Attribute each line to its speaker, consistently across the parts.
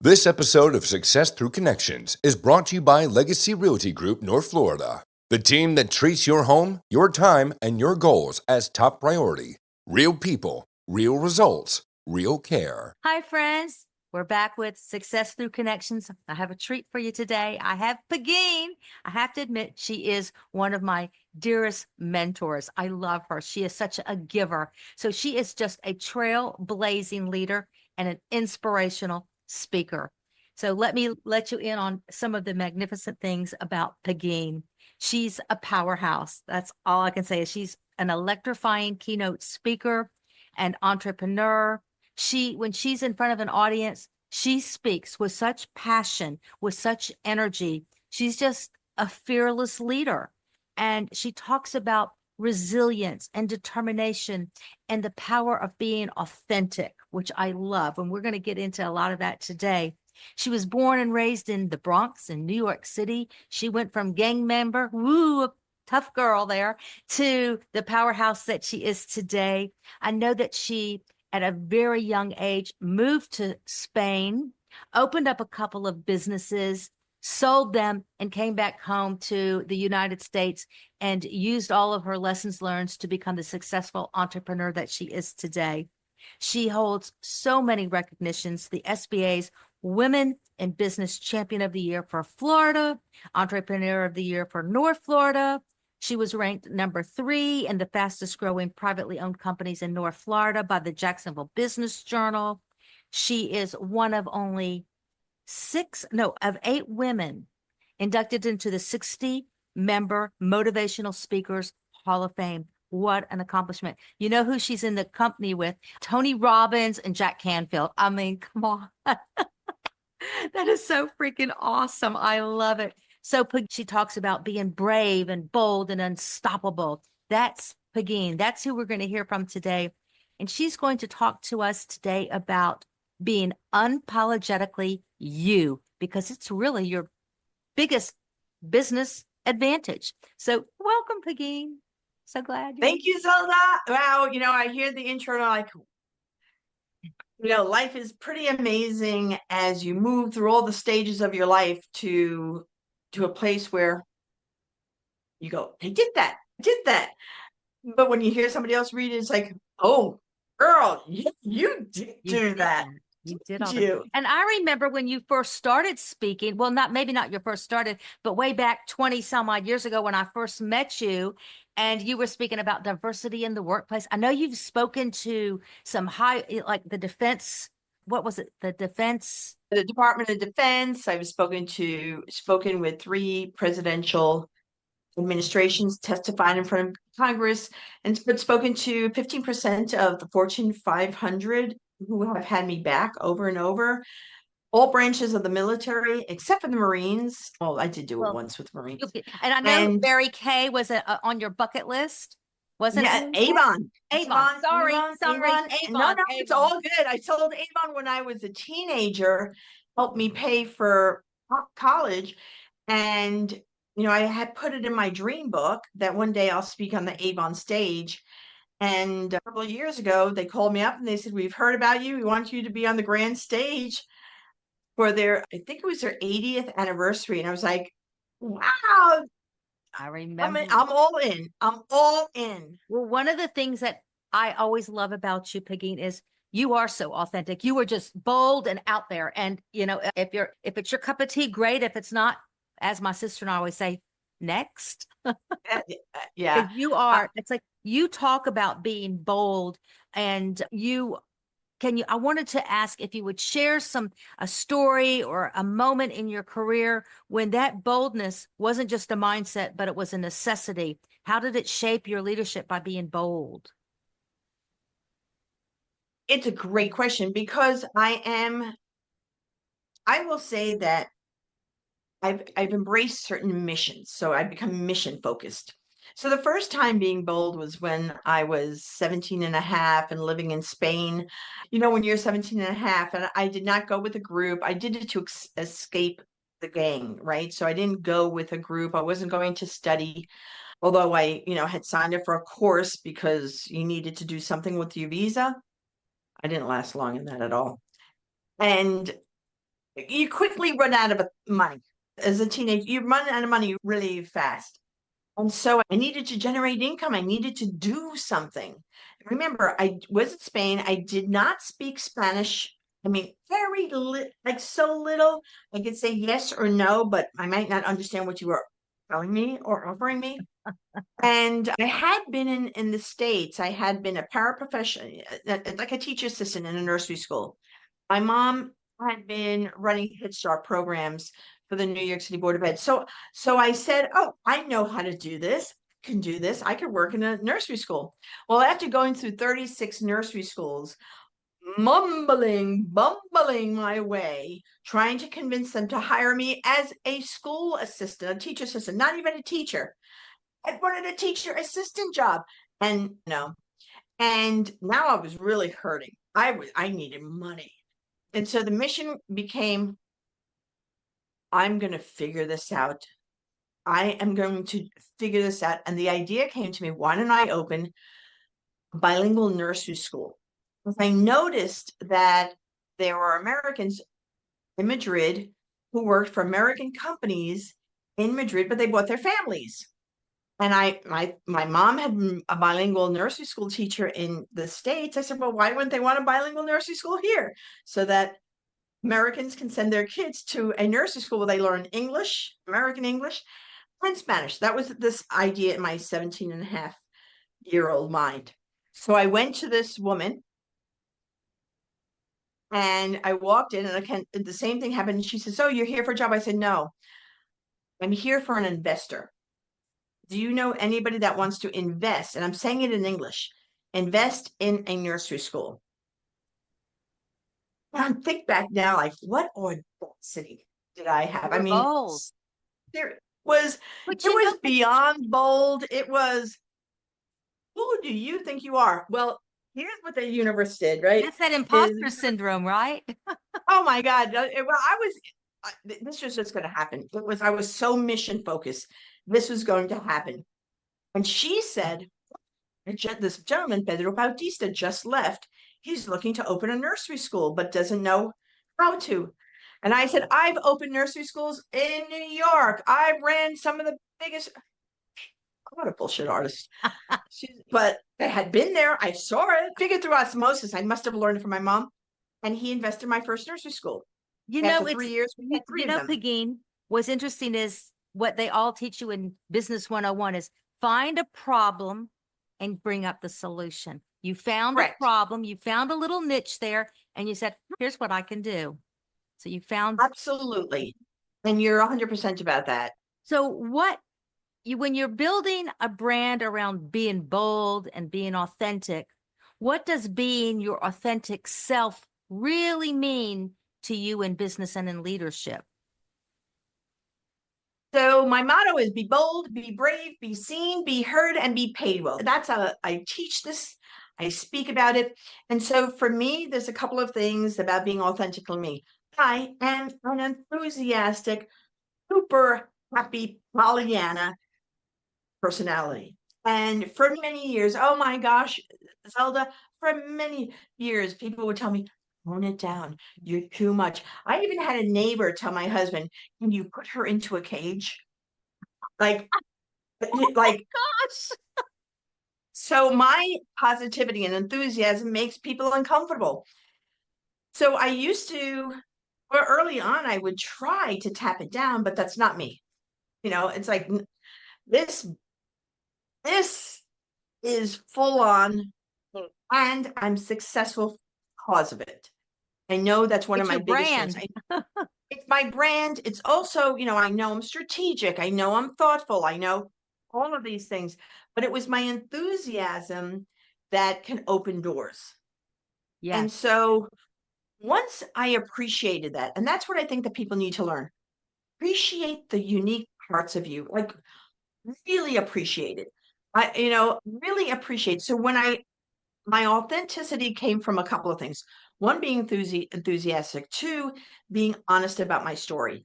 Speaker 1: This episode of Success Through Connections is brought to you by Legacy Realty Group, North Florida. The team that treats your home, your time, and your goals as top priority. Real people, real results, real care.
Speaker 2: Hi, friends. We're back with Success Through Connections. I have a treat for you today. I have Pegine. I have to admit, she is one of my dearest mentors. I love her. She is such a giver. So she is just a trailblazing leader and an inspirational speaker. So let me let you in on some of the magnificent things about Pegine. She's a powerhouse. That's all I can say. She's an electrifying keynote speaker and entrepreneur. When she's in front of an audience, she speaks with such passion, with such energy. She's just a fearless leader. And she talks about resilience and determination and the power of being authentic, which I love. And we're going to get into a lot of that today. She was born and raised in the Bronx in New York City. She went from gang member, a tough girl there, to the powerhouse that she is today. I know that she, at a very young age, moved to Spain, opened up a couple of businesses, sold them, and came back home to the United States and used all of her lessons learned to become the successful entrepreneur that she is today. She holds so many recognitions: the SBA's Women in Business Champion of the Year for Florida, Entrepreneur of the Year for North Florida. She was ranked number 3 in the fastest growing privately owned companies in North Florida by the Jacksonville Business Journal. She is one of only 8 women inducted into the 60-member Motivational Speakers Hall of Fame. What an accomplishment. You know who she's in the company with? Tony Robbins and Jack Canfield. I mean, come on. That is so freaking awesome. I love it. So she talks about being brave and bold and unstoppable. That's Pegine. That's who we're going to hear from today. And she's going to talk to us today about being unapologetically you, because it's really your biggest business advantage. So welcome, Pegine. So glad.
Speaker 3: Thank you, Zelda. Wow, I hear the intro and I'm like, life is pretty amazing as you move through all the stages of your life to a place where you go, I did that. But when you hear somebody else read it, it's like, oh, girl, you did do that.
Speaker 2: You did all that. And I remember when you first started speaking, well, maybe not your first started, but way back 20 some odd years ago when I first met you, and you were speaking about diversity in the workplace. I know you've spoken to some like the defense. What was it? The
Speaker 3: Department of Defense. I've spoken with 3 presidential administrations, testified in front of Congress, and spoken to 15% of the Fortune 500 who have had me back over and over. All branches of the military, except for the Marines. Well, I did do it once with Marines.
Speaker 2: And I know Mary Kay was on your bucket list. Wasn't it?
Speaker 3: Avon.
Speaker 2: Sorry.
Speaker 3: Avon. No, it's all good. I told Avon when I was a teenager, helped me pay for college. And, I had put it in my dream book that one day I'll speak on the Avon stage. And a couple of years ago, they called me up and they said, we've heard about you. We want you to be on the grand stage for I think it was their 80th anniversary. And I was like, wow.
Speaker 2: I remember.
Speaker 3: I'm all in.
Speaker 2: Well, one of the things that I always love about you, Pegine, is you are so authentic. You are just bold and out there. And, if it's your cup of tea, great. If it's not, as my sister and I always say, next.
Speaker 3: Yeah.
Speaker 2: You are. It's like you talk about being bold, and I wanted to ask if you would share a story or a moment in your career when that boldness wasn't just a mindset, but it was a necessity. How did it shape your leadership by being bold?
Speaker 3: It's a great question, because I will say that I've embraced certain missions. So I've become mission focused. So the first time being bold was when I was 17 and a half and living in Spain. When you're 17 and a half, and I did not go with a group. I did it to escape the gang, right? So I didn't go with a group. I wasn't going to study, although I, had signed up for a course because you needed to do something with your visa. I didn't last long in that at all. And you quickly run out of money. As a teenager, you run out of money really fast. And so I needed to generate income. I needed to do something. Remember, I was in Spain. I did not speak Spanish. I mean, very like so little. I could say yes or no, but I might not understand what you were telling me or offering me. And I had been in the States. I had been a paraprofessional, like a teacher assistant in a nursery school. My mom had been running Head Start programs for the New York City Board of Ed. So I said, oh, I know how to do this. I can do this. I could work in a nursery school. Well, after going through 36 nursery schools, bumbling my way, trying to convince them to hire me as a school assistant, a teacher assistant, not even a teacher. I wanted a teacher assistant job. And no. And now I was really hurting. I needed money. And so the mission became, I'm going to figure this out. I am going to figure this out. And the idea came to me, why don't I open a bilingual nursery school? Because I noticed that there were Americans in Madrid who worked for American companies in Madrid, but they brought their families. And my mom had a bilingual nursery school teacher in the States. I said, well, why wouldn't they want a bilingual nursery school here? So that Americans can send their kids to a nursery school where they learn English, American English, and Spanish. That was this idea in my 17-and-a-half-year-old mind. So I went to this woman and I walked in, and the same thing happened. She says, oh, you're here for a job? I said, no, I'm here for an investor. Do you know anybody that wants to invest? And I'm saying it in English, invest in a nursery school. I think back now, like, what audacity did I have? I mean,
Speaker 2: Bold.
Speaker 3: there was,
Speaker 2: But
Speaker 3: it
Speaker 2: you know,
Speaker 3: was beyond bold. It was, who do you think you are? Well, here's what the universe did, right?
Speaker 2: that's that imposter syndrome, right?
Speaker 3: Oh my God. Well, this was just going to happen. I was so mission focused. This was going to happen. And she said, this gentleman, Pedro Bautista, just left. He's looking to open a nursery school, but doesn't know how to. And I said, I've opened nursery schools in New York. I ran some of the biggest. What a bullshit artist. But I had been there. I saw it. Figured through osmosis. I must have learned it from my mom. And he invested in my first nursery school.
Speaker 2: You know,
Speaker 3: After 3 years, we had three of them.
Speaker 2: Pegine, what's interesting is what they all teach you in Business 101 is find a problem and bring up the solution. You found
Speaker 3: Correct.
Speaker 2: a problem, you found a little niche there, and you said, here's what I can do. So you found.
Speaker 3: Absolutely. And you're 100% about that.
Speaker 2: So when you're building a brand around being bold and being authentic, what does being your authentic self really mean to you in business and in leadership?
Speaker 3: So my motto is be bold, be brave, be seen, be heard, and be paid well. I teach this, I speak about it. And so for me, there's a couple of things about being authentically me. I am an enthusiastic, super happy Pollyanna personality. And for many years, oh my gosh, Zelda, for many years, people would tell me, tone it down. You're too much. I even had a neighbor tell my husband, can you put her into a cage? Like,
Speaker 2: Gosh.
Speaker 3: so my positivity and enthusiasm makes people uncomfortable. So I used to, or early on, I would try to tap it down, but that's not me. It's like this is full on, and I'm successful because of it. I know that's one of my biggest strengths. It's my brand. It's also, I know I'm strategic. I know I'm thoughtful. I know all of these things, but it was my enthusiasm that can open doors.
Speaker 2: Yeah.
Speaker 3: And so once I appreciated that, and that's what I think that people need to learn, appreciate the unique parts of you, like really appreciate it. Really appreciate. So my authenticity came from a couple of things. One, being enthusiastic. Two, being honest about my story,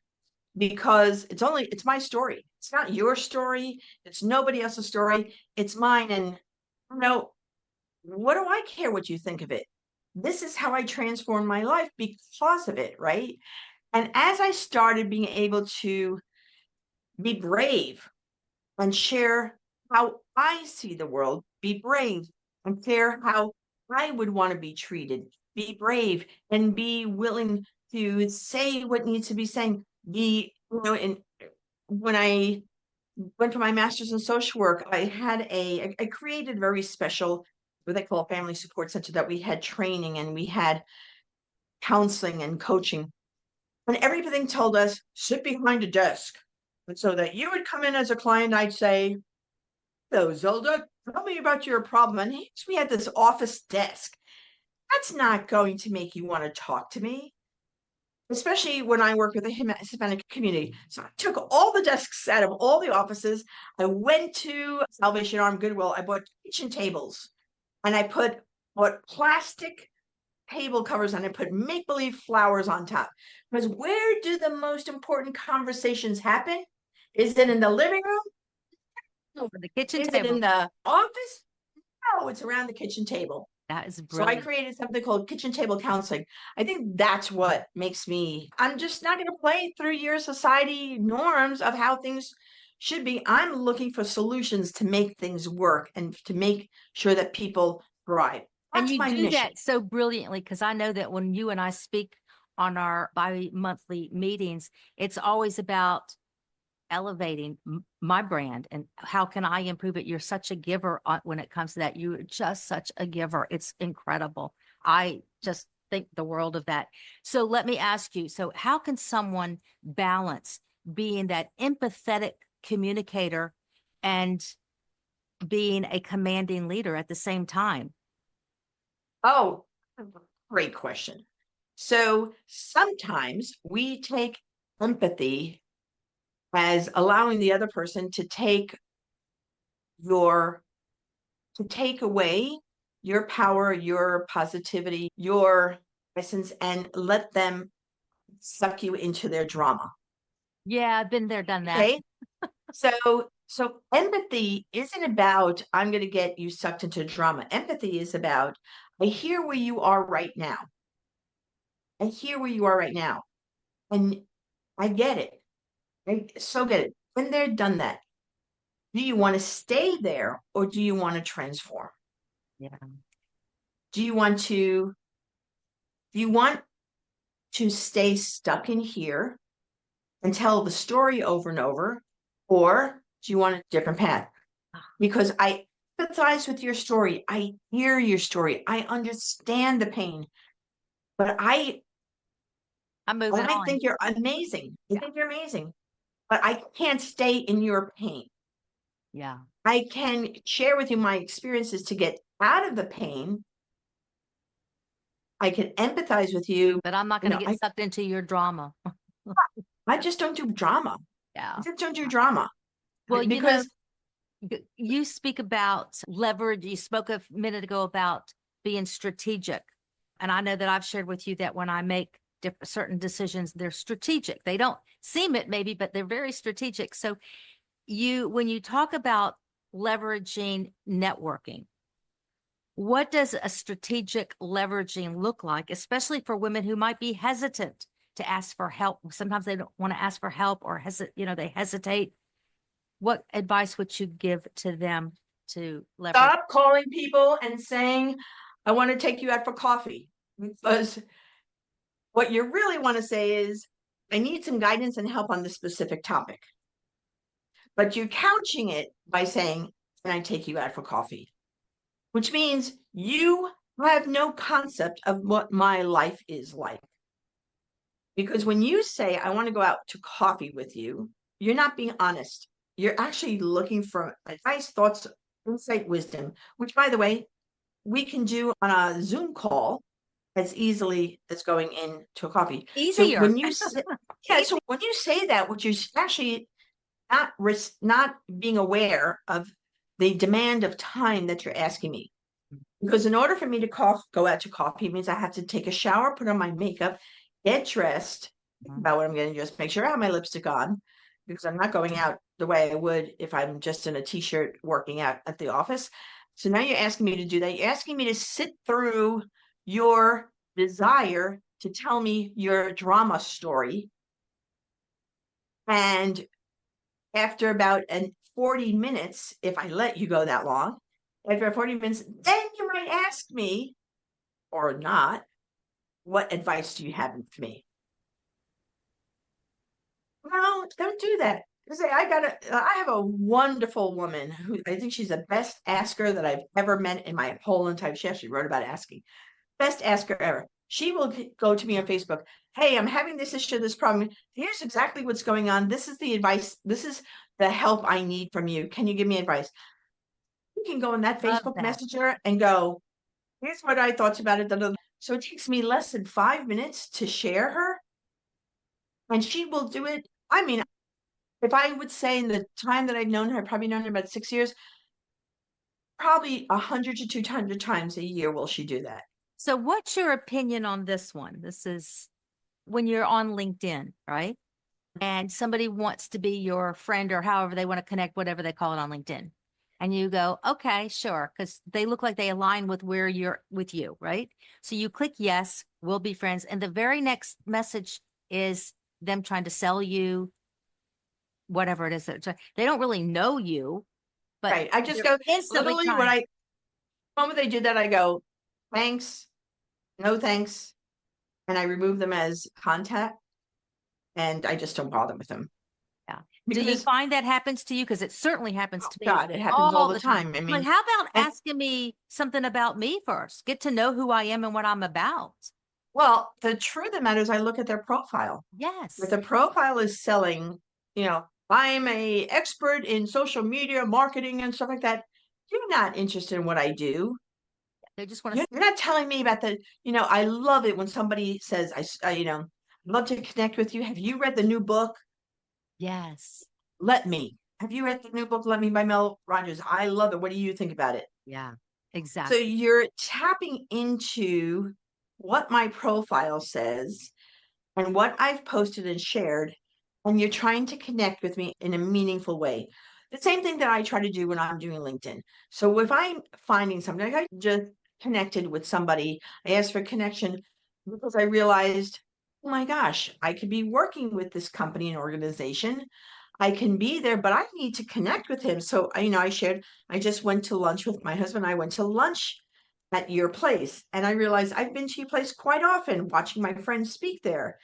Speaker 3: because it's my story. It's not your story. It's nobody else's story. It's mine. And what do I care what you think of it? This is how I transformed my life because of it, right? And as I started being able to be brave and share how I see the world, be brave and share how I would want to be treated, be brave and be willing to say what needs to be saying, and when I went for my master's in social work, I created a very special, what they call a family support center, that we had training and we had counseling and coaching. And everything told us, sit behind a desk. And so that you would come in as a client, I'd say, "Hello, Zelda, tell me about your problem." And we had this office desk. That's not going to make you want to talk to me, especially when I work with the Hispanic community. So I took all the desks out of all the offices. I went to Salvation Army, Goodwill. I bought kitchen tables and I bought plastic table covers and I put make-believe flowers on top. Because where do the most important conversations happen? Is it in the living room?
Speaker 2: Over the kitchen
Speaker 3: Is it
Speaker 2: table.
Speaker 3: in the office? No, it's around the kitchen table.
Speaker 2: That is
Speaker 3: So I
Speaker 2: brilliant.
Speaker 3: created something called kitchen table counseling. I think that's what makes I'm just not going to play through your society norms of how things should be. I'm looking for solutions to make things work and to make sure that people thrive.
Speaker 2: And
Speaker 3: That's
Speaker 2: you
Speaker 3: my
Speaker 2: do
Speaker 3: mission.
Speaker 2: that so brilliantly, because I know that when you and I speak on our bi-monthly meetings, it's always about elevating my brand and how can I improve it. You're such a giver when it comes to that. You're just such a giver. It's incredible. I just think the world of that. So let me ask you, so how can someone balance being that empathetic communicator and being a commanding leader at the same time?
Speaker 3: Oh, great question. So sometimes we take empathy as allowing the other person to take away your power, your positivity, your essence, and let them suck you into their drama.
Speaker 2: Yeah, I've been there, done that.
Speaker 3: Okay. So empathy isn't about, I'm going to get you sucked into drama. Empathy is about, I hear where you are right now. I hear where you are right now. And I get it. I so get it. When they're done that, do you want to stay there or do you want to transform?
Speaker 2: Yeah.
Speaker 3: Do you want to stay stuck in here and tell the story over and over, or do you want a different path? Because I empathize with your story. I hear your story. I understand the pain, but I
Speaker 2: moving on.
Speaker 3: think you're amazing. I think you're amazing, but I can't stay in your pain.
Speaker 2: Yeah.
Speaker 3: I can share with you my experiences to get out of the pain. I can empathize with you.
Speaker 2: But I'm not going to get sucked into your drama.
Speaker 3: I just don't do drama.
Speaker 2: Yeah.
Speaker 3: I just don't do drama.
Speaker 2: Well,
Speaker 3: because
Speaker 2: you speak about leverage. You spoke a minute ago about being strategic. And I know that I've shared with you that when I make certain decisions, they're strategic. They don't seem it maybe, but they're very strategic. So when you talk about leveraging networking, what does a strategic leveraging look like, especially for women who might be hesitant to ask for help? Sometimes they don't want to ask for help or they hesitate. What advice would you give to them to leverage?
Speaker 3: Stop calling people and saying, I want to take you out for coffee. Because what you really want to say is, I need some guidance and help on this specific topic. But you're couching it by saying, can I take you out for coffee? Which means you have no concept of what my life is like. Because when you say, I want to go out to coffee with you, you're not being honest. You're actually looking for advice, thoughts, insight, wisdom, which, by the way, we can do on a Zoom call as easily as going into a coffee.
Speaker 2: Easier.
Speaker 3: So when you say, so when you say that, which is actually not being aware of the demand of time that you're asking me. Because in order for me to go out to coffee means I have to take a shower, put on my makeup, get dressed, think about what I'm going to just make sure I have my lipstick on, because I'm not going out the way I would if I'm just in a t-shirt working out at the office. So now you're asking me to do that. You're asking me to sit through your desire to tell me your drama story. And after about 40 minutes, if I let you go that long, after 40 minutes, then you might ask me, or not, what advice do you have for me? No, don't do that. I have a wonderful woman who I think she's the best asker that I've ever met in my whole entire. She actually wrote about asking. Best asker ever. She will go to me on Facebook. Hey, I'm having this issue, this problem. Here's exactly what's going on. This is the advice. This is the help I need from you. Can you give me advice? You can go in that
Speaker 2: Love
Speaker 3: Facebook
Speaker 2: that.
Speaker 3: Messenger and go, here's what I thought about it. So it takes me less than 5 minutes to share her. And she will do it. I mean, if I would say in the time that I've known her, I've probably known her about 6 years, probably 100 to 200 times a year will she do that.
Speaker 2: So what's your opinion on this one? This is when you're on LinkedIn, right? And somebody wants to be your friend or however they want to connect, whatever they call it on LinkedIn. And you go, okay, sure. Because they look like they align with where you're with you, right? So you click yes, we'll be friends. And the very next message is them trying to sell you whatever it is. They don't really know you, but
Speaker 3: Right. I just
Speaker 2: they're
Speaker 3: go,
Speaker 2: instantly
Speaker 3: literally
Speaker 2: trying.
Speaker 3: the moment they did that, I go, thanks, no thanks. And I remove them as contact and I just don't bother with them.
Speaker 2: Yeah. Do you
Speaker 3: Because,
Speaker 2: find that happens to you? Because it certainly happens to me
Speaker 3: God, it happens all the time. I
Speaker 2: Like,
Speaker 3: mean,
Speaker 2: how about
Speaker 3: and
Speaker 2: asking me something about me first? Get to know who I am and what I'm about.
Speaker 3: well, the truth of the matter is I look at their profile. If
Speaker 2: Yes.
Speaker 3: the profile is selling, I'm a expert in social media marketing and stuff like that. You're not interested in what I do.
Speaker 2: They just want
Speaker 3: You're
Speaker 2: to.
Speaker 3: not telling me about I love it when somebody says, love to connect with you. Have you read the new book?
Speaker 2: Yes.
Speaker 3: Let me. Have you read the new book, Let Me by Mel Rogers? I love it. What do you think about it?
Speaker 2: Yeah.
Speaker 3: So
Speaker 2: Exactly.
Speaker 3: you're tapping into what my profile says and what I've posted and shared, and you're trying to connect with me in a meaningful way. The same thing that I try to do when I'm doing LinkedIn. So if I'm finding something, like I just connected with somebody, I asked for connection because I realized, oh my gosh, I could be working with this company and organization. I can be there, but I need to connect with him. So, I shared, I just went to lunch with my husband. I went to lunch at your place, and I realized I've been to your place quite often, watching my friends speak there.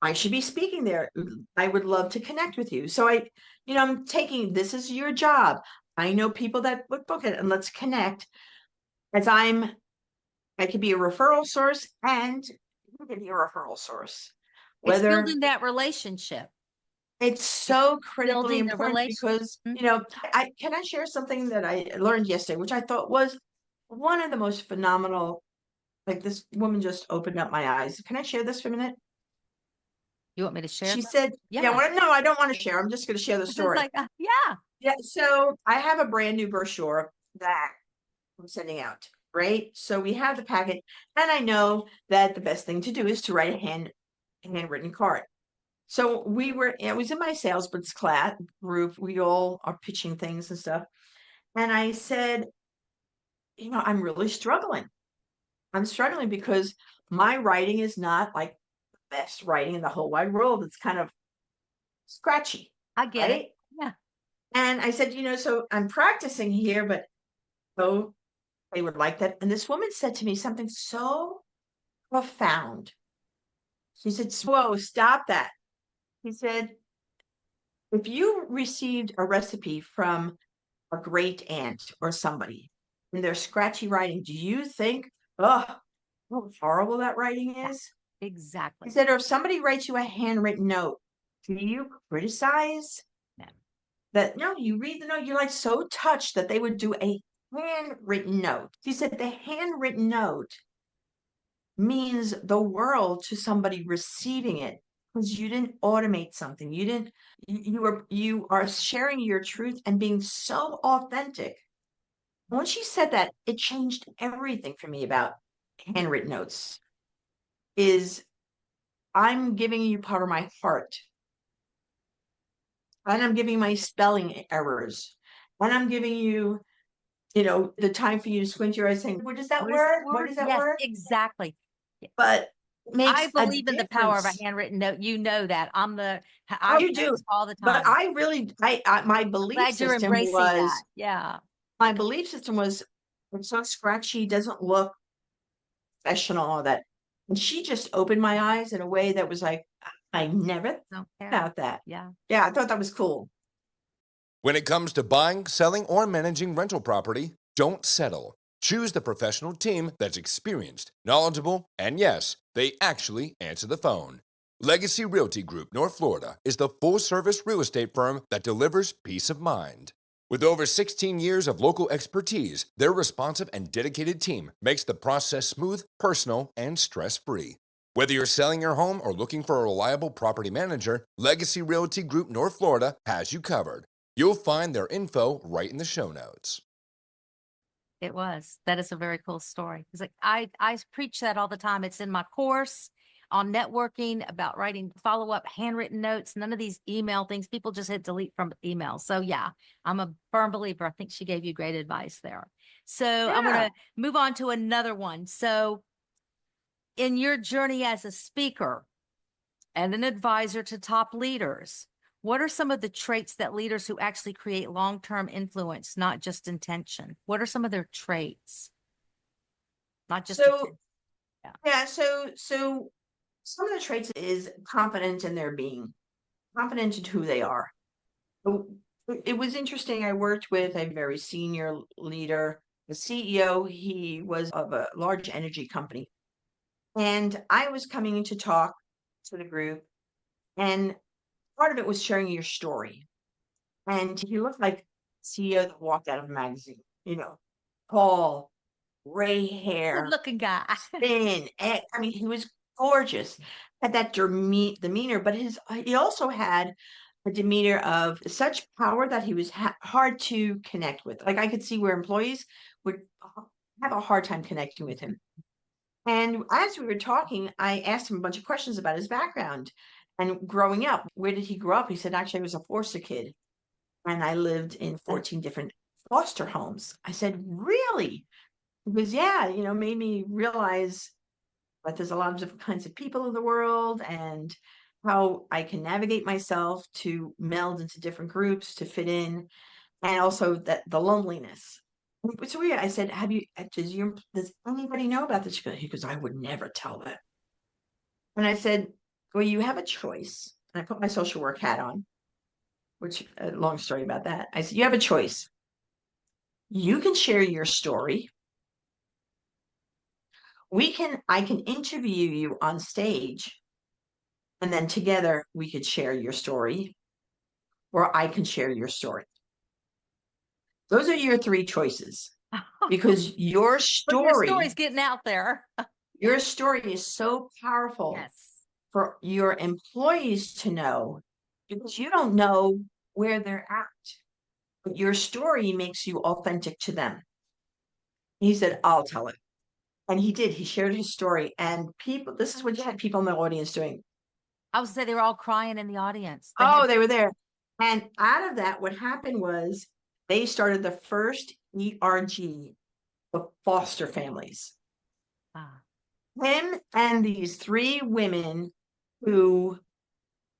Speaker 3: I should be speaking there. I would love to connect with you. So I'm taking, this is your job. I know people that would book it, and let's connect as I could be a referral source and you could be a referral source.
Speaker 2: It's
Speaker 3: Whether
Speaker 2: building that relationship.
Speaker 3: it's
Speaker 2: It's
Speaker 3: so critically
Speaker 2: building the
Speaker 3: important
Speaker 2: relationship.
Speaker 3: because, I share something that I learned yesterday, which I thought was one of the most phenomenal, like this woman just opened up my eyes. Can I share this for a minute?
Speaker 2: You want me to share
Speaker 3: She
Speaker 2: that?
Speaker 3: said,
Speaker 2: Yeah.
Speaker 3: no, I don't want to share. I'm just going to share the
Speaker 2: It's
Speaker 3: story.
Speaker 2: like, yeah.
Speaker 3: Yeah. So I have a brand new brochure that I'm sending out. Right. So we have the packet, and I know that the best thing to do is to write a handwritten card. So it was in my sales blitz class group. We all are pitching things and stuff. And I said, I'm really struggling. I'm struggling because my writing is not like the best writing in the whole wide world. It's kind of scratchy,
Speaker 2: I get it.
Speaker 3: right?
Speaker 2: Yeah.
Speaker 3: And I said, so I'm practicing here, but oh, they would like that. And this woman said to me something so profound. She said, whoa, stop that. He said, if you received a recipe from a great aunt or somebody in their scratchy writing, do you think, oh, how horrible that writing
Speaker 2: Yeah.
Speaker 3: is?
Speaker 2: Exactly.
Speaker 3: He said, or if somebody writes you a handwritten note, do you criticize
Speaker 2: Yeah.
Speaker 3: that? No, you read the note, you're like so touched that they would do a handwritten note. He said, the handwritten note means the world to somebody receiving it because you didn't automate something. You are sharing your truth and being so authentic. When she said that, it changed everything for me about handwritten notes. Is I'm giving you part of my heart, and I'm giving my spelling errors, and I'm giving you, the time for you to squint your eyes saying, what is that
Speaker 2: What is that
Speaker 3: word? What
Speaker 2: word?
Speaker 3: is that
Speaker 2: Yes,
Speaker 3: word?
Speaker 2: exactly.
Speaker 3: but it makes
Speaker 2: I
Speaker 3: a
Speaker 2: believe in the power of a
Speaker 3: difference.
Speaker 2: handwritten note. You know that. I
Speaker 3: Oh,
Speaker 2: write
Speaker 3: you do.
Speaker 2: notes all the
Speaker 3: But
Speaker 2: time.
Speaker 3: I really, my belief
Speaker 2: Glad you're
Speaker 3: system
Speaker 2: embracing that.
Speaker 3: was,
Speaker 2: Yeah.
Speaker 3: my belief system was, it's so scratchy, doesn't look professional, all that. And she just opened my eyes in a way that was like, I never thought
Speaker 2: Don't care.
Speaker 3: about that.
Speaker 2: Yeah.
Speaker 3: Yeah, I thought that was cool.
Speaker 1: When it comes to buying, selling, or managing rental property, don't settle. Choose the professional team that's experienced, knowledgeable, and yes, they actually answer the phone. Legacy Realty Group North Florida is the full-service real estate firm that delivers peace of mind. With over 16 years of local expertise, their responsive and dedicated team makes the process smooth, personal, and stress-free. Whether you're selling your home or looking for a reliable property manager, Legacy Realty Group North Florida has you covered. You'll find their info right in the show notes.
Speaker 2: It was. That is a very cool story. It's like I preach that all the time. It's in my course on networking about writing follow-up handwritten notes. None of these email things. People just hit delete from email. So yeah, I'm a firm believer. I think she gave you great advice there. So I'm going
Speaker 3: Yeah.
Speaker 2: to move on to another one. So in your journey as a speaker and an advisor to top leaders, what are some of the traits that leaders who actually create long-term influence, not just intention? What are some of their traits? Not just
Speaker 3: So,
Speaker 2: intention. Yeah.
Speaker 3: yeah, so some of the traits is confident in their being, confident in who they are. So, it was interesting. I worked with a very senior leader, the CEO. He was of a large energy company. And I was coming in to talk to the group, and part of it was sharing your story. And he looked like CEO that walked out of a magazine, tall, gray
Speaker 2: Good
Speaker 3: hair,
Speaker 2: looking guy.
Speaker 3: thin. I mean, he was gorgeous. Had that demeanor, but he also had a demeanor of such power that he was hard to connect with. Like I could see where employees would have a hard time connecting with him. And as we were talking, I asked him a bunch of questions about his background and growing up. Where did he grow up? He said, actually, I was a foster kid and I lived in 14 different foster homes. I said, really? He goes, yeah, made me realize that there's a lot of different kinds of people in the world and how I can navigate myself to meld into different groups to fit in, and also that the loneliness. It's weird. I said, does anybody know about this? He goes, I would never tell that. And I said, well, you have a choice. And I put my social work hat on, which a long story about that. I said, you have a choice. You can share your story. I can interview you on stage, and then together we could share your story, or I can share your story. Those are your three choices because your
Speaker 2: But your
Speaker 3: story,
Speaker 2: story's getting out there.
Speaker 3: your story is so powerful
Speaker 2: Yes.
Speaker 3: for your employees to know because you don't know where they're at. But your story makes you authentic to them. He said, I'll tell it. And he did. He shared his story. And this is what you had people in the audience doing.
Speaker 2: I was say they were all crying in the audience.
Speaker 3: They were there. And out of that, what happened was they started the first ERG of foster families.
Speaker 2: Ah,
Speaker 3: Him and these three women who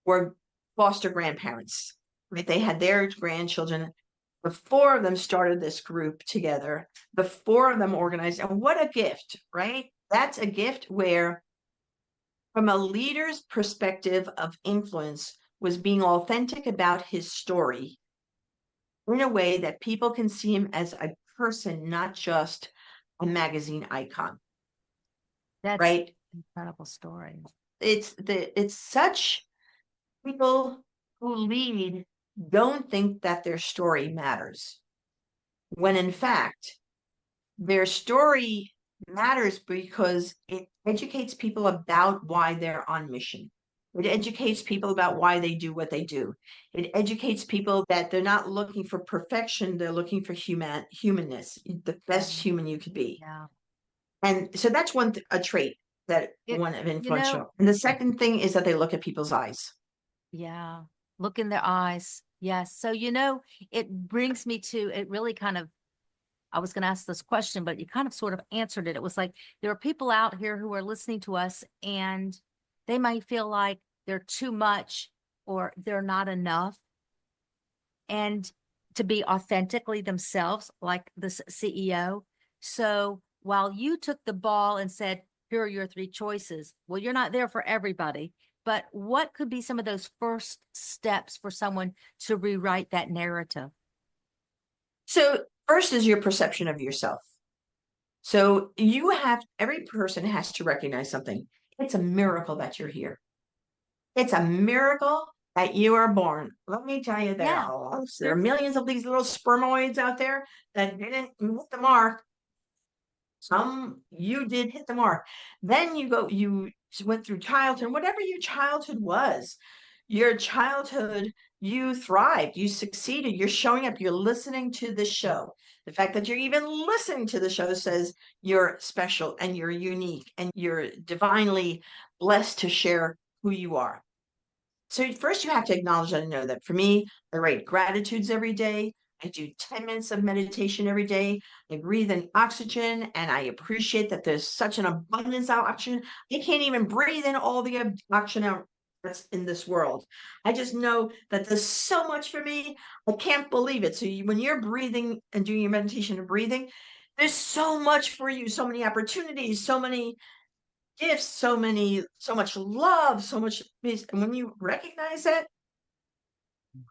Speaker 3: were foster grandparents, right? They had their grandchildren. The four of them started this group together. The four of them organized. And what a gift, right? That's a gift where, from a leader's perspective of influence, was being authentic about his story in a way that people can see him as a person, not just a magazine icon.
Speaker 2: that's
Speaker 3: Right?
Speaker 2: an incredible story.
Speaker 3: It's such people who lead don't think that their story matters. When in fact, their story matters because it educates people about why they're on mission. It educates people about why they do what they do. It educates people that they're not looking for perfection, they're looking for humanness, the best human you could be.
Speaker 2: Yeah.
Speaker 3: And so that's a trait that one of influential. And the second thing is that they look at people's eyes.
Speaker 2: Yeah. Look in their eyes. Yes. So, it brings me to, it really kind of I was going to ask this question, but you kind of sort of answered it. It was like, there are people out here who are listening to us and they might feel like they're too much or they're not enough. And to be authentically themselves, like this CEO. So while you took the ball and said, here are your three choices, well, you're not there for everybody, but what could be some of those first steps for someone to rewrite that narrative?
Speaker 3: So first is your perception of yourself. So every person has to recognize something. It's a miracle that you're here. It's a miracle that you are born. Let me tell you, there are millions of these little spermoids out there that didn't hit the mark. Some you did hit the mark. Then you went through childhood, whatever your childhood was, you thrived, you succeeded, you're showing up, you're listening to the show. The fact that you're even listening to the show says you're special and you're unique and you're divinely blessed to share who you are. So first you have to acknowledge and know that for me, I write gratitudes every day. I do 10 minutes of meditation every day. I breathe in oxygen and I appreciate that there's such an abundance of oxygen. I can't even breathe in all the oxygen out that's in this world. I just know that there's so much for me. I can't believe it. So when you're breathing and doing your meditation and breathing, there's so much for you, so many opportunities, so many gifts, so much love, so much peace. And when you recognize that,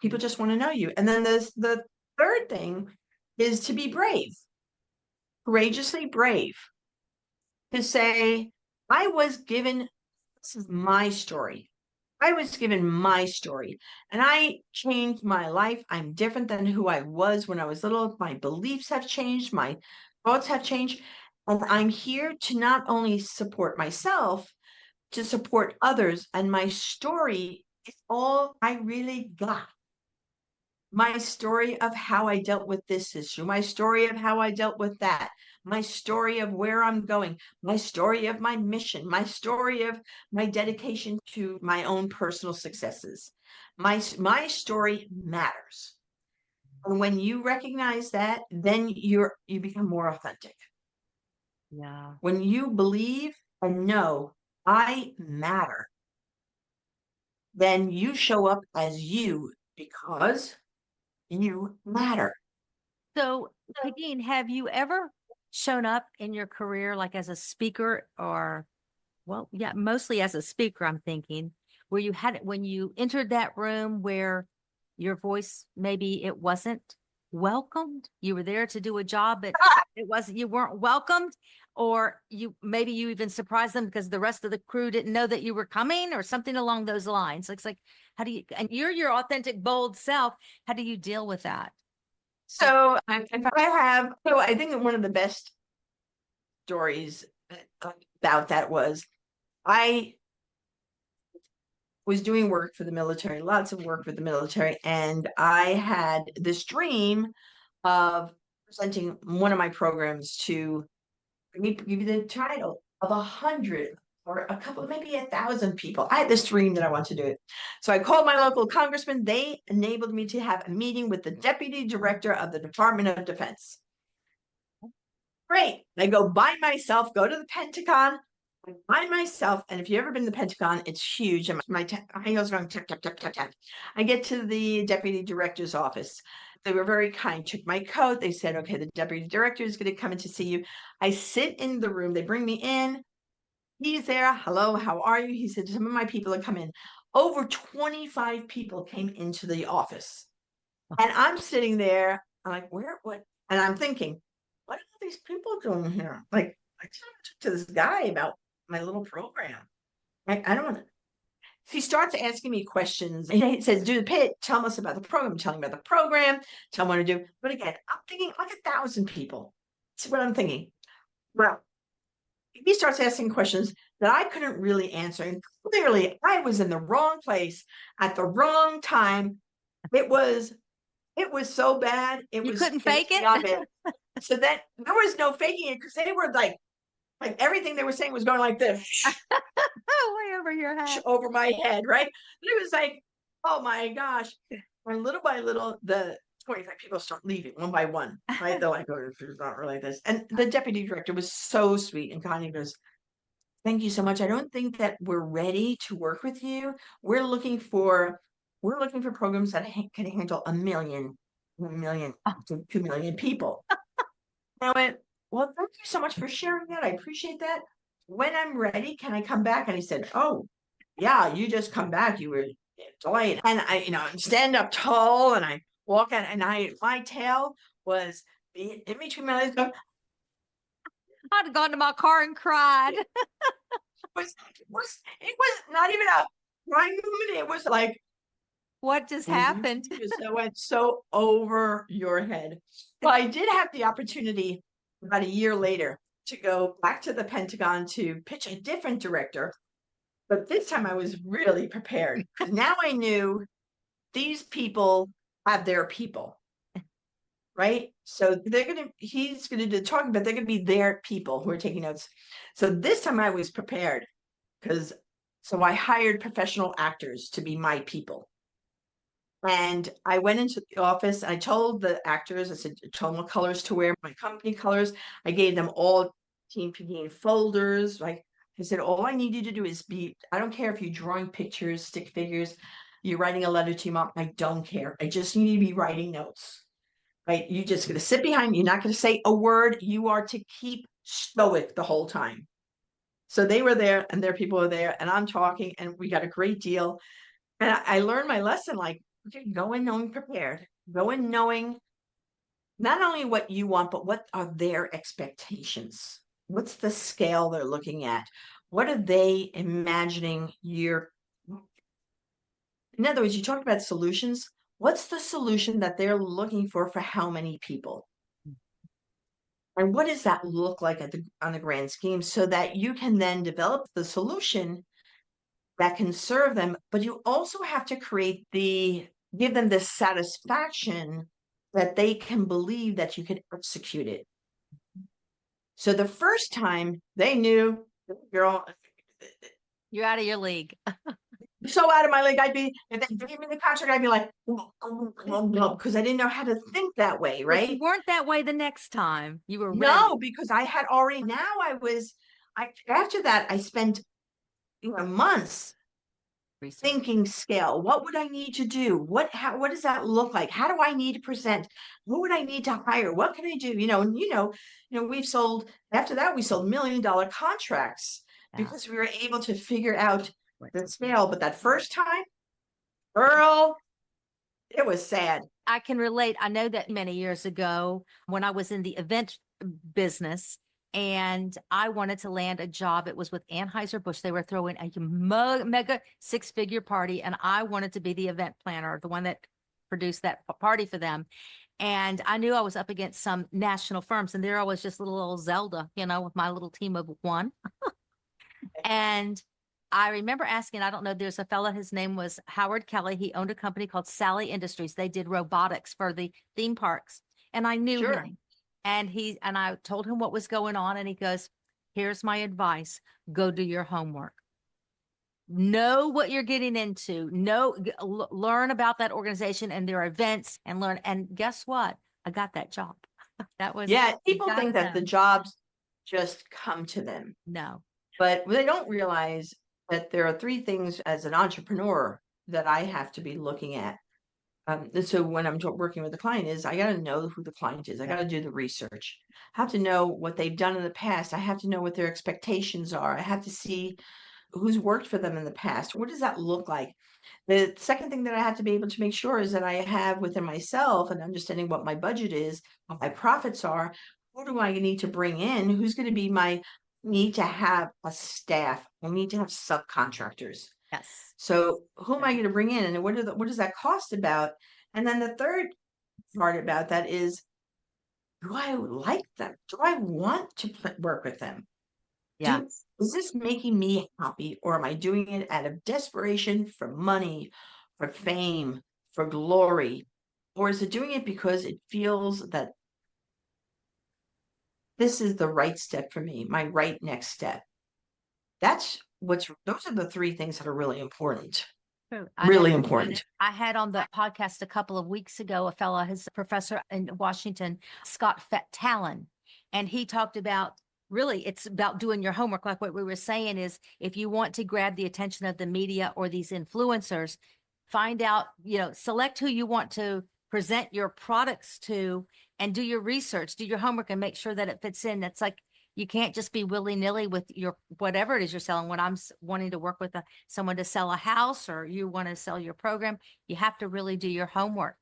Speaker 3: people just want to know you. And then the third thing is to be brave, courageously brave, to say, this is my story. I was given my story and I changed my life. I'm different than who I was when I was little. My beliefs have changed. My thoughts have changed. And I'm here to not only support myself, to support others. And my story is all I really got. My story of how I dealt with this issue, my story of how I dealt with that, my story of where I'm going, my story of my mission, my story of my dedication to my own personal successes. My story matters. And when you recognize that, then you become more authentic.
Speaker 2: Yeah.
Speaker 3: When you believe and know I matter, then you show up as you because you matter.
Speaker 2: So, Pegine, have you ever shown up in your career like as a speaker or, well, yeah, mostly as a speaker, I'm thinking, where you had it when you entered that room where your voice, maybe it wasn't welcomed? You were there to do a job, but you weren't welcomed, or maybe you even surprised them because the rest of the crew didn't know that you were coming or something along those lines. It's like, and you're your authentic, bold self. How do you deal with that?
Speaker 3: So I think one of the best stories about that was I was doing work for the military, lots of work with the military, and I had this dream of presenting one of my programs to, let me give you the title, of 100 or a couple, maybe 1,000 people. I had this dream that I wanted to do it. So I called my local congressman. They enabled me to have a meeting with the deputy director of the Department of Defense. Great. I go by myself, go to the Pentagon by myself. And if you've ever been to the Pentagon, it's huge. And my heels going tap, tap, tap, tap, tap. I get to the deputy director's office. They were very kind, took my coat. They said, okay, the deputy director is going to come in to see you. I sit in the room. They bring me in. He's there. Hello, how are you? He said, some of my people have come in. Over 25 people came into the office. And I'm sitting there. I'm like, what? And I'm thinking, what are these people doing here? Like, I talked to this guy about my little program. Like, I don't want to. He starts asking me questions. And he says, do the pit, tell us about the program, tell me about the program, tell me what to do. But again, I'm thinking like 1,000 people. That's what I'm thinking. Well, he starts asking questions that I couldn't really answer. And clearly I was in the wrong place at the wrong time. It was so bad.
Speaker 2: You couldn't fake it?
Speaker 3: Bad. So that there was no faking it because they were like everything they were saying was going like this.
Speaker 2: Way over your head.
Speaker 3: Over my head, right? But it was like, oh my gosh. And little by little, the 25 people start leaving one by one, right? They're like, oh, it's not really this. And the deputy director was so sweet and kind. He goes, thank you so much. I don't think that we're ready to work with you. We're looking for programs that can handle a million to 2 million people. I went, well, thank you so much for sharing that. I appreciate that. When I'm ready, can I come back? And he said, oh, yeah, you just come back. You were delayed. And I stand up tall and I walk out and my tail was in between my legs.
Speaker 2: I'd have gone to my car and cried.
Speaker 3: It was not even a crying movement. It was like,
Speaker 2: What just happened?
Speaker 3: That went so over your head. Well, I did have the opportunity about a year later to go back to the Pentagon to pitch a different director. But this time I was really prepared because now I knew these people have their people, right? So he's going to do the talking, but they're going to be their people who are taking notes. So this time I was prepared so I hired professional actors to be my people. And I went into the office. I told the actors, I said, tell them what colors to wear, my company colors. I gave them all Team Pegine folders. Like I said, all I need you to do is I don't care if you're drawing pictures, stick figures, you're writing a letter to your mom. I don't care. I just need you to be writing notes, right? You're just going to sit behind. You're not going to say a word. You are to keep stoic the whole time. So they were there and their people were there and I'm talking and we got a great deal. And I learned my lesson, like, okay, go in knowing prepared. Go in knowing not only what you want, but what are their expectations? What's the scale they're looking at? What are they imagining in other words, you talked about solutions. What's the solution that they're looking for how many people? And what does that look like on the grand scheme so that you can then develop the solution that can serve them, but you also have to give them this satisfaction that they can believe that you can execute it. So the first time they knew, girl,
Speaker 2: You're out of your league.
Speaker 3: so out of my league. If they gave me the contract, I'd be like, because I didn't know how to think that way,
Speaker 2: But
Speaker 3: right?
Speaker 2: you weren't that way the next time. You were ready.
Speaker 3: No, because I had already, after that, I spent months thinking scale. What would I need to do? What does that look like? How do I need to present? Who would I need to hire? What can I do? We've sold, after that, we sold $1 million contracts because we were able to figure out the scale. But that first time, girl, it was sad.
Speaker 2: I can relate. I know that many years ago when I was in the event business, and I wanted to land a job. It was with Anheuser-Busch. They were throwing a mega 6-figure party, and I wanted to be the event planner, the one that produced that party for them. And I knew I was up against some national firms, and there I was, just little old Zelda, with my little team of one. And I remember asking, I don't know, there's a fella, his name was Howard Kelly. He owned a company called Sally Industries. They did robotics for the theme parks. And I knew him. And I told him what was going on. And he goes, here's my advice. Go do your homework. Know what you're getting into. Learn about that organization and their events and learn. And guess what? I got that job.
Speaker 3: People think that the jobs just come to them.
Speaker 2: No.
Speaker 3: But they don't realize that there are 3 things as an entrepreneur that I have to be looking at. So when I'm working with a client I got to know who the client is. I got to do the research. I have to know what they've done in the past. I have to know what their expectations are. I have to see who's worked for them in the past. What does that look like? The second thing that I have to be able to make sure is that I have within myself and understanding what my budget is, what my profits are. Who do I need to bring in? Who's going to be need to have a staff. I need to have subcontractors.
Speaker 2: Yes.
Speaker 3: So who am I going to bring in, and what does that cost about? And then the third part about that is, do I like them? Do I want to work with them?
Speaker 2: Yeah.
Speaker 3: Is this making me happy, or am I doing it out of desperation for money, for fame, for glory? Or is it doing it because it feels that this is the right step for me, my right next step? Those are the 3 things that are really important.
Speaker 2: True. I know.
Speaker 3: Really important.
Speaker 2: I had on the podcast a couple of weeks ago a fellow, his professor in Washington, Scott Talon, and he talked about really it's about doing your homework. Like what we were saying is, if you want to grab the attention of the media or these influencers, find out, select who you want to present your products to, and do your research, do your homework, and make sure that it fits in. It's like you can't just be willy-nilly with your whatever it is you're selling. When I'm wanting to work with someone to sell a house, or you want to sell your program, you have to really do your homework.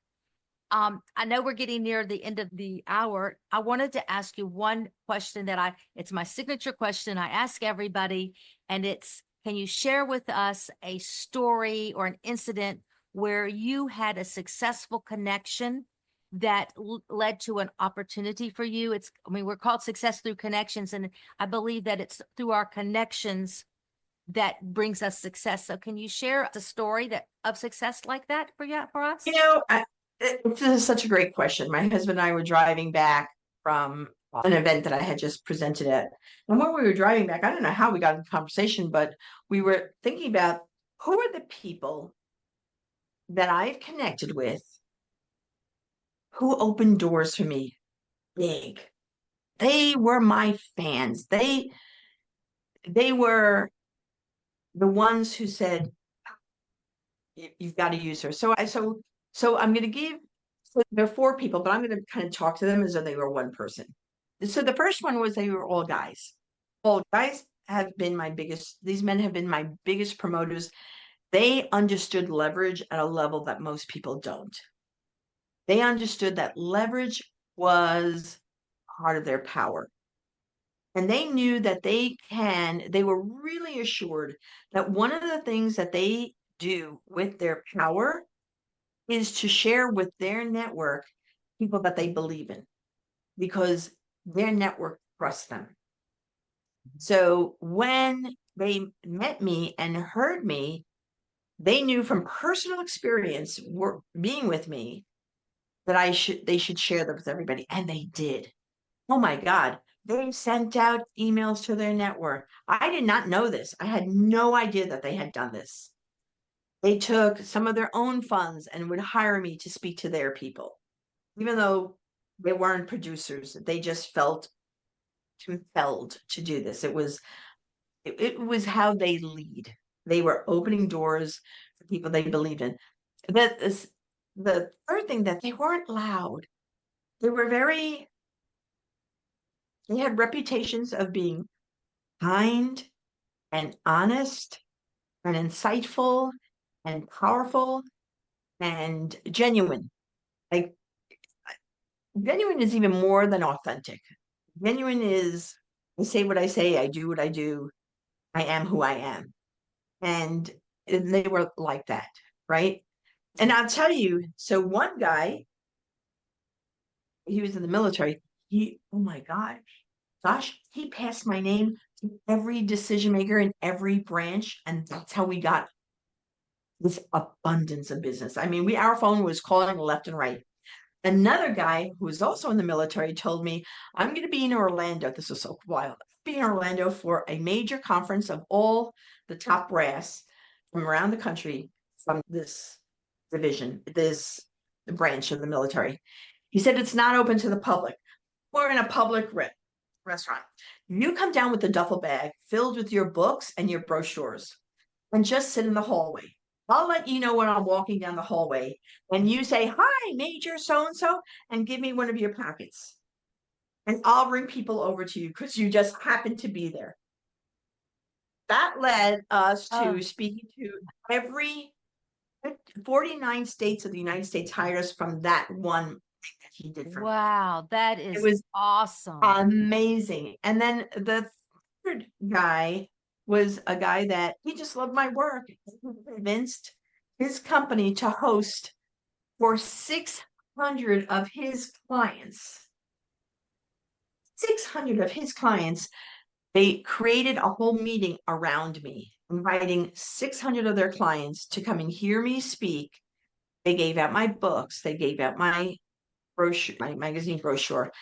Speaker 2: I know we're getting near the end of the hour. I wanted to ask you one question it's my signature question. I ask everybody, and it's, can you share with us a story or an incident where you had a successful connection that led to an opportunity for you? We're called Success Through Connections, and I believe that it's through our connections that brings us success. So can you share a story of success like that for us?
Speaker 3: This is such a great question. My husband and I were driving back from an event that I had just presented at. And when we were driving back, I don't know how we got into conversation, but we were thinking about who are the people that I've connected with who opened doors for me big. They were my fans. They were the ones who said, you've got to use her. So I'm going to give, so there are 4 people, but I'm going to kind of talk to them as though they were one person. So the first one was, they were all guys. All guys have been these men have been my biggest promoters. They understood leverage at a level that most people don't. They understood that leverage was part of their power. And they knew that they were really assured that one of the things that they do with their power is to share with their network people that they believe in, because their network trusts them. So when they met me and heard me, they knew from personal experience being with me that they should share them with everybody. And they did. Oh my God. They sent out emails to their network. I did not know this. I had no idea that they had done this. They took some of their own funds and would hire me to speak to their people. Even though they weren't producers, they just felt compelled to do this. It was how they lead. They were opening doors for people they believed in. The third thing, that they weren't loud. They had reputations of being kind and honest and insightful and powerful and genuine. Like, genuine is even more than authentic. Genuine is, I say what I say, I do what I do, I am who I am. And they were like that, right? And I'll tell you, so one guy, he was in the military. Oh my gosh, he passed my name to every decision maker in every branch. And that's how we got this abundance of business. I mean, our phone was calling left and right. Another guy who was also in the military told me, I'm going to be in Orlando. This was so wild. Be in Orlando for a major conference of all the top brass from around the country from this division, this branch of the military. He said, it's not open to the public. We're in a public restaurant. You come down with a duffel bag filled with your books and your brochures and just sit in the hallway. I'll let you know when I'm walking down the hallway, and you say, hi, Major so-and-so, and give me one of your packets. And I'll bring people over to you because you just happen to be there. That led us to speaking to every 49 states of the United States hired us from that one thing that he did for me.
Speaker 2: Wow, that is
Speaker 3: It was
Speaker 2: awesome.
Speaker 3: Amazing. And then the third guy was a guy that he just loved my work. He convinced his company to host for 600 of his clients. 600 of his clients, they created a whole meeting around me, inviting 600 of their clients to come and hear me speak. They gave out my books. They gave out my brochure, my magazine brochure.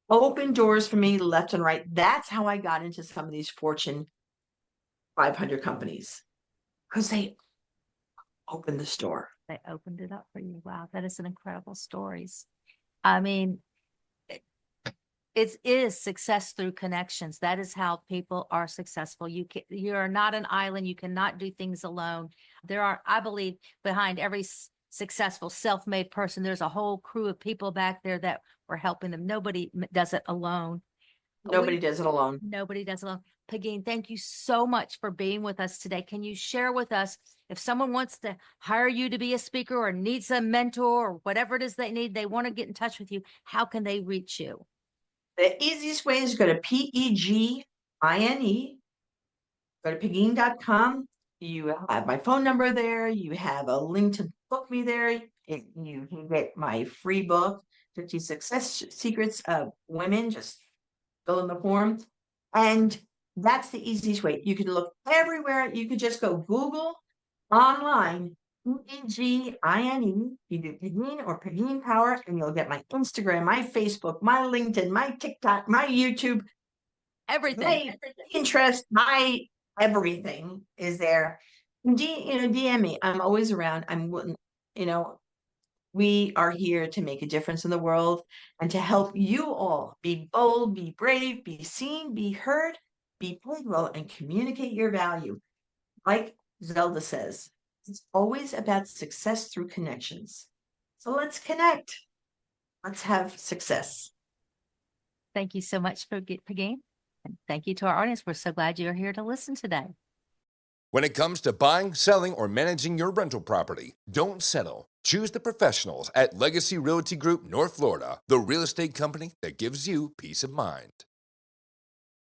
Speaker 3: Open doors for me left and right. That's how I got into some of these Fortune 500 companies, because they open the store.
Speaker 2: They opened it up for you. Wow, that is an incredible stories. I mean, it is success through connections. That is how people are successful. You are not an island. You cannot do things alone. There are, I believe, behind every successful self-made person, there's a whole crew of people back there that were helping them. Nobody does it alone.
Speaker 3: Nobody does it alone.
Speaker 2: Nobody does it alone. Pegine, thank you so much for being with us today. Can you share with us, if someone wants to hire you to be a speaker or needs a mentor or whatever it is they need, they want to get in touch with you, how can they reach you?
Speaker 3: The easiest way is go to Pegine, go to Pegine.com. You have my phone number there. You have a link to book me there. You can get my free book, 50 Success Secrets of Women. Just fill in the form. And that's the easiest way. You can look everywhere. You could just go Google online, Pegine. You do Pegine or Pegine Power, and you'll get my Instagram, my Facebook, my LinkedIn, my TikTok, my YouTube,
Speaker 2: Everything.
Speaker 3: my Pinterest, my everything is there. DM me. I'm always around. We are here to make a difference in the world and to help you all be bold, be brave, be seen, be heard, be paid well, and communicate your value. Like Zelda says, it's always about success through connections. So let's connect. Let's have success.
Speaker 2: Thank you so much, Pegine. And thank you to our audience. We're so glad you're here to listen today.
Speaker 1: When it comes to buying, selling, or managing your rental property, don't settle. Choose the professionals at Legacy Realty Group, North Florida, the real estate company that gives you peace of mind.